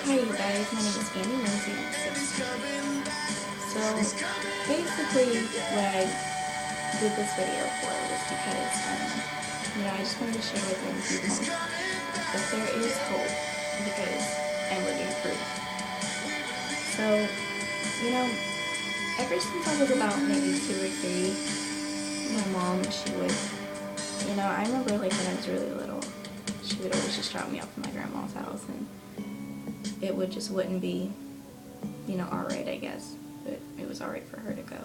Hi you guys, my name is Annie Lindsay. So basically what I did this video for was because I just wanted to share with many people that there is hope because I'm living proof. So, ever since I was about maybe 2 or 3, my mom, she would, I remember like when I was really little, she would always just drop me off at my grandma's house, and it wouldn't be, alright, I guess, but it was alright for her to go.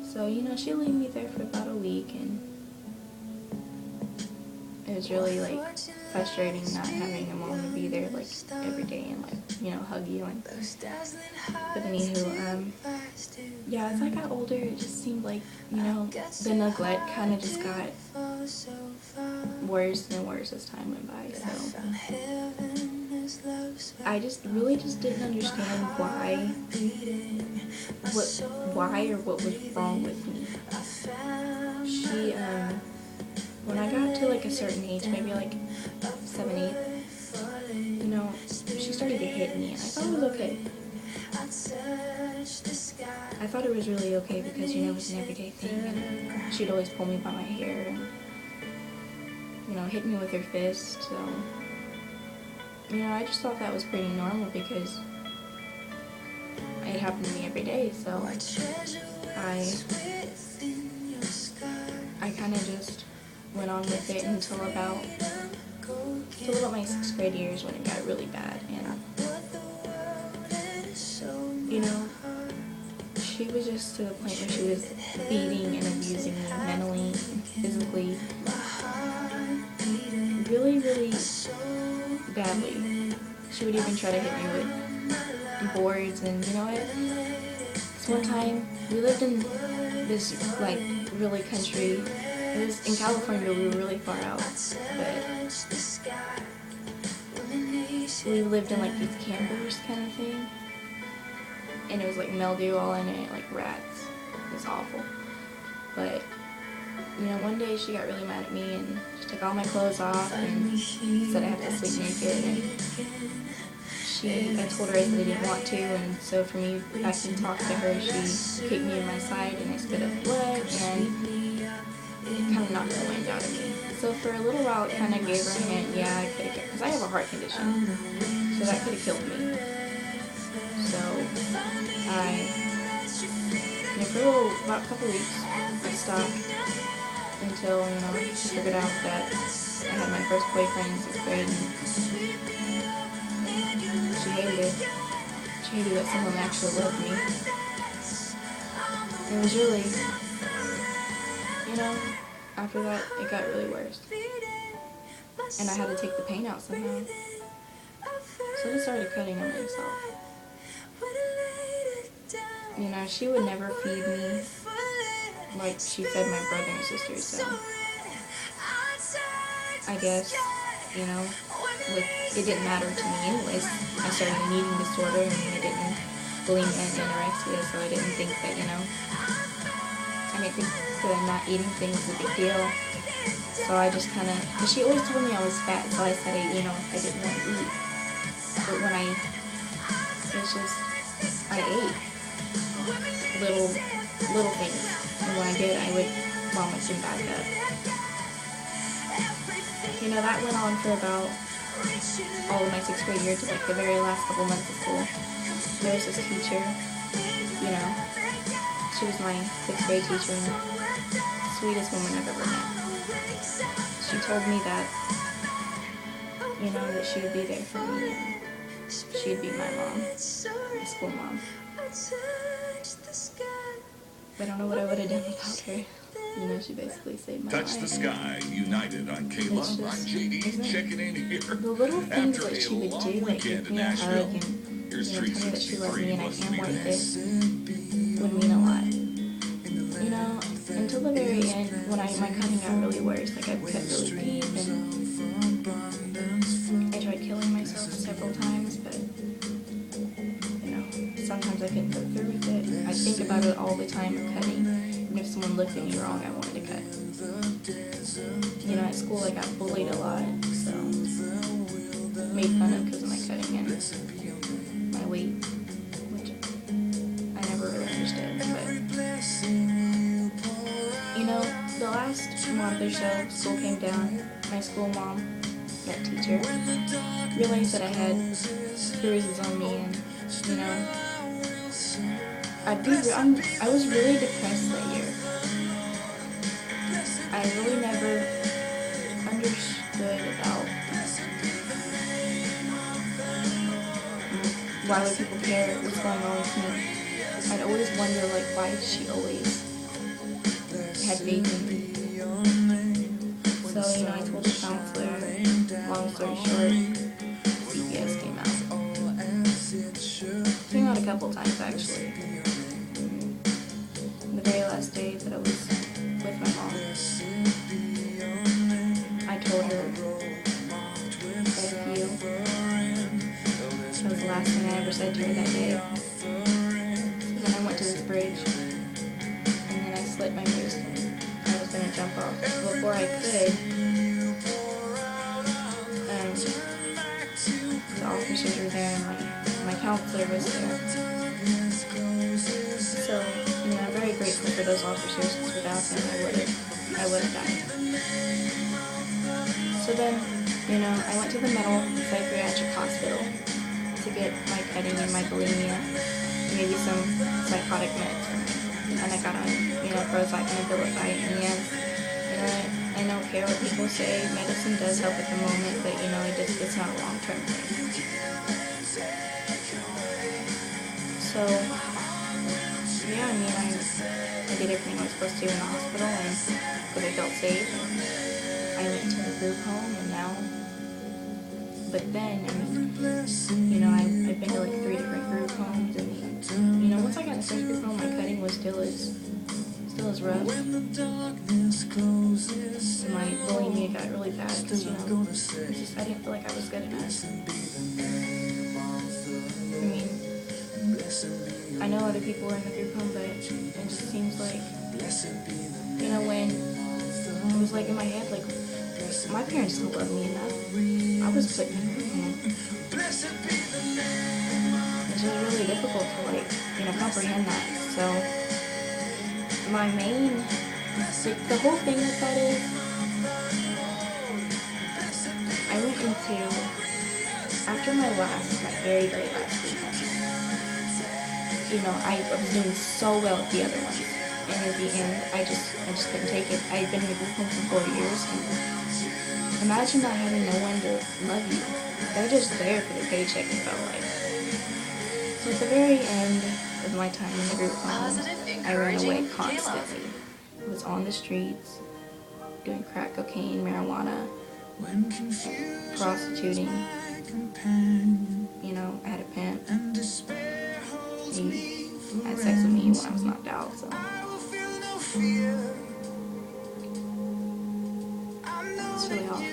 So, she'd leave me there for about a week, and it was really, like, frustrating not having a mom to be there, like, every day and, like, hug you. And but anywho, yeah, as I got older, it just seemed like, the neglect kind of just got worse and worse as time went by. So I just really didn't understand why or what was wrong with me. She, when I got to like a certain age, maybe like 7, 8, she started to hit me, and I thought it was okay. I thought it was really okay because, it was an everyday thing, and she'd always pull me by my hair and, hit me with her fist, so, I just thought that was pretty normal because it happened to me every day, so I kind of just went on with it until about my 6th grade years when it got really bad, and, she was just to the point where she was beating and abusing me mentally and physically, really, really badly. She would even try to hit me with boards, and you know what? This one time, we lived in this, like, really country. It was in California, but we were really far out, but we lived in, like, these campers kind of thing, and it was, like, mildew all in it, like rats. It was awful. But, one day she got really mad at me, and she took all my clothes off, and said I had to sleep naked, and I told her I didn't want to, and so for me back to talk to her, she kicked me in my side, and I spit up blood, and it kind of knocked the wind out of me. So for a little while, it kind of gave her a hint, yeah, I could have, because I have a heart condition, so that could have killed me. So for about a couple weeks, I stopped until, she figured out that I had my first boyfriend in 6th grade, and she hated it. She hated that someone actually loved me. It was really, after that, it got really worse. And I had to take the pain out somehow. So I just started cutting on myself. She would never feed me like she fed my brother and sister, so I guess, it didn't matter to me anyways. I started an eating disorder, and I didn't bulimia and anorexia, so I didn't think that, that not eating things was a big deal. So I just kind of, because she always told me I was fat, so I said, I didn't want to eat. But when I ate little things, and when I did, I would vomit them back up. That went on for about all of my 6th grade year to like the very last couple months of school. There was this teacher, she was my 6th grade teacher, and the sweetest woman I've ever met. She told me that, that she would be there for me, and she'd be my mom, my school mom. I don't know what I would have done without her. She basically saved my life. Touch the Sky, United on Kayla. I'm JD, checking in here. The little things that she would do, like give me a hug and tell me that she loved me and I can't want this, would mean a lot. Until the very end, when my cutting got really worse, like I cut really deep, and I tried killing myself several times, but sometimes I couldn't go through with it. I think about it all the time of cutting, and if someone looked at me wrong, I wanted to cut. At school I got bullied a lot, so made fun of because of my cutting, and month or so, school came down. My school mom, that teacher, realized that I had bruises on me, and you know, I was really depressed that year. I really never understood about why would people care what's going on with me. I'd always wonder, like, why she always had faith in me. So, you know, I told the counselor, long story short, CPS came out. Came out a couple times, actually. The very last day that I was with my mom, I told her, thank you. That was the last thing I ever said to her that day. So then I went to this bridge, and then I slit my wrist, and I was going to jump off. Before I could, the officers were there, and my counselor was there. So, you know, I'm very grateful for those officers, because without them I would have died. So then, you know, I went to the mental psychiatric hospital to get my ketamine and my bulimia, maybe some psychotic meds, and I got on, you know, Prozac and Abilify, and yes, you know, I don't care what people say, medicine does help at the moment, but you know, it's not a long-term thing. So, yeah, I mean, I did everything I was supposed to in the hospital, and because I felt safe, and I went to the group home, and now, but then, I mean, you know, I've been to like 3 different group homes, and, you know, once I got in the first group home, my cutting was still as rough. My bulimia got really bad, because, you know, I didn't feel like I was good enough. I mean, I know other people are in the group home, but it just seems like, you know, when it was like in my head, like, my parents don't love me enough. I was put in a group home. It's just really difficult to, like, you know, comprehend that. So, my main, like, the whole thing with that is, I went into, after my very, very last week, you know, I was doing so well with the other ones, and at the end, I just couldn't take it. I had been in the group home for 4 years, and imagine not having no one to love you. They're just there for the paycheck, it felt like. So at the very end of my time in the group home, I ran away constantly. I was on the streets, doing crack cocaine, marijuana, prostituting. You know, I had a pimp. He had sex with me when I was knocked out, so. It's really awful.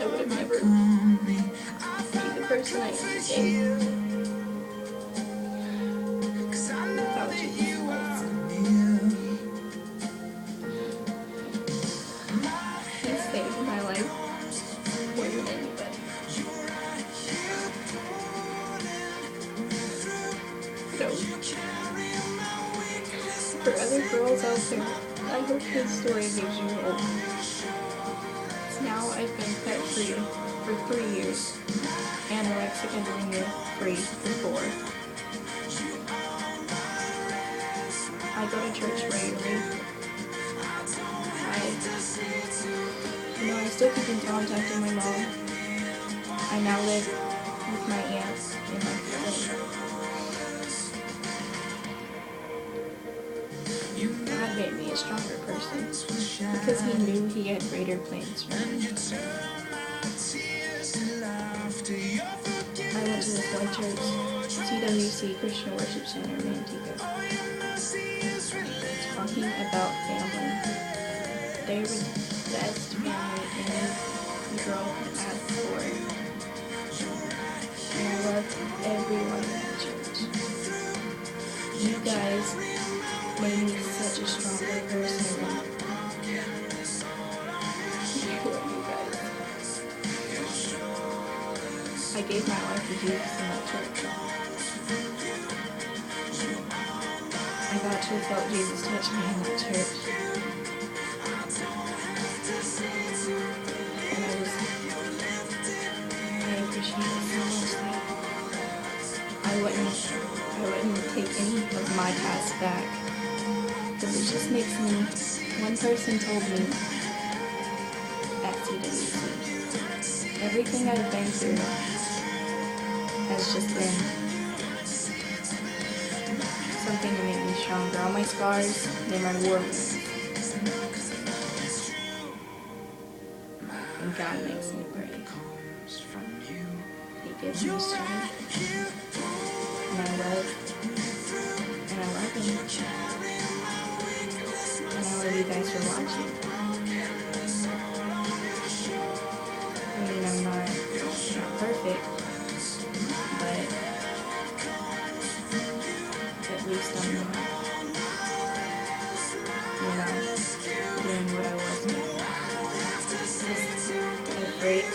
I would have never be the person I am today without Jesus Christ. He saved my life more than anybody. So, for other girls out there, I hope this story gives you hope. Now I've been pet free for 3 years, anorexic and bulimia free for 4. I go to church regularly. I still keep in contact with my mom. I now live with my aunts and my family. God made me a stronger person because He knew He had greater plans for me. I went to this one church, CWC Christian Worship Center in Antigua, talking about family. They were the best family any girl could ask for. And I loved everyone in that church. You guys made me such a stronger person. I love you guys. I gave my life to Jesus in that church. I actually felt Jesus touch me in that church. And I appreciate it so much that I wouldn't take any of my past back. Because it just makes me, one person told me at CWC, everything I've been through has just been something to make me stronger. All my scars, they're my war wounds. And God makes me brave. He gives me strength. And I love him. And I love you guys for watching. I mean, I'm not perfect, but at least I'm not, doing what I was doing. Just afraid to,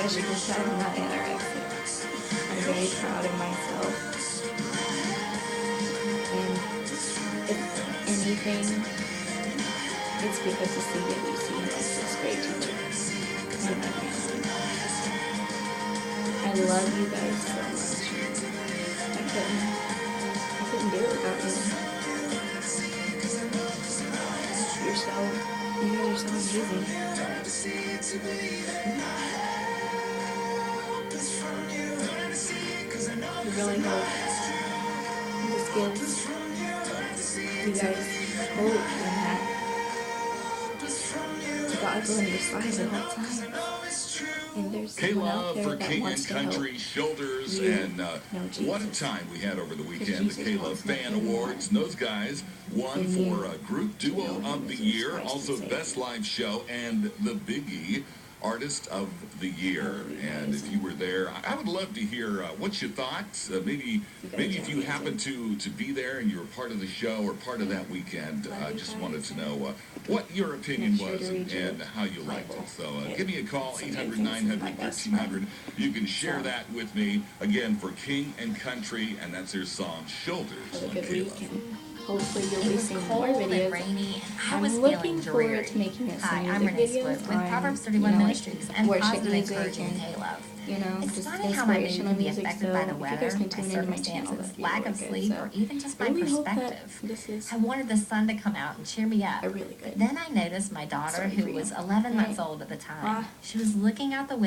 as you can tell, I'm not anorexic. I'm very proud of myself. And if anything, it's because of CWC and my 6th grade teacher and my family. I love you guys so much. I couldn't do it without you. You guys are so amazing. I really hope this gives you guys hope and that God's on your side the whole time. And there's someone out Kayla there for that King wants and to help. Country Shoulders, You and know what a Jesus. time we had over the Because weekend. The Jesus Kayla wants Fan nothing more Awards. And those guys won than you for Group to Duo know of him the as Year, Christ also and Savior. Best Live Show, and the Biggie Artist of the Year. And if you were there, I would love to hear what you thought. Maybe if you happened to be there and you were part of the show or part of that weekend, I just wanted to know what your opinion was and how you liked it. So give me a call, 800-900-1300. You can share that with me, again, for King and Country, and that's their song, Shoulders. Have a on good Kayla. week, and hopefully you'll It be was seeing cold more and videos. rainy, and I I'm was looking feeling forward dreary. to making some Hi, I'm music Renee videos Swift with on, Proverbs 31 like, Ministries and worship Positive music Encouraging and, K-Love. It's It's just funny how my mood inspirational can be music, affected so by the if you weather, guys can my tune into my channel, circumstances, that'd be lack really of good. sleep, So or even just I my really hope that perspective. this is I wanted the sun to come out and cheer me up. a really good But then I noticed my daughter, Sorry who for you. was 11 months Right. old at the time. Ah. She was looking out the window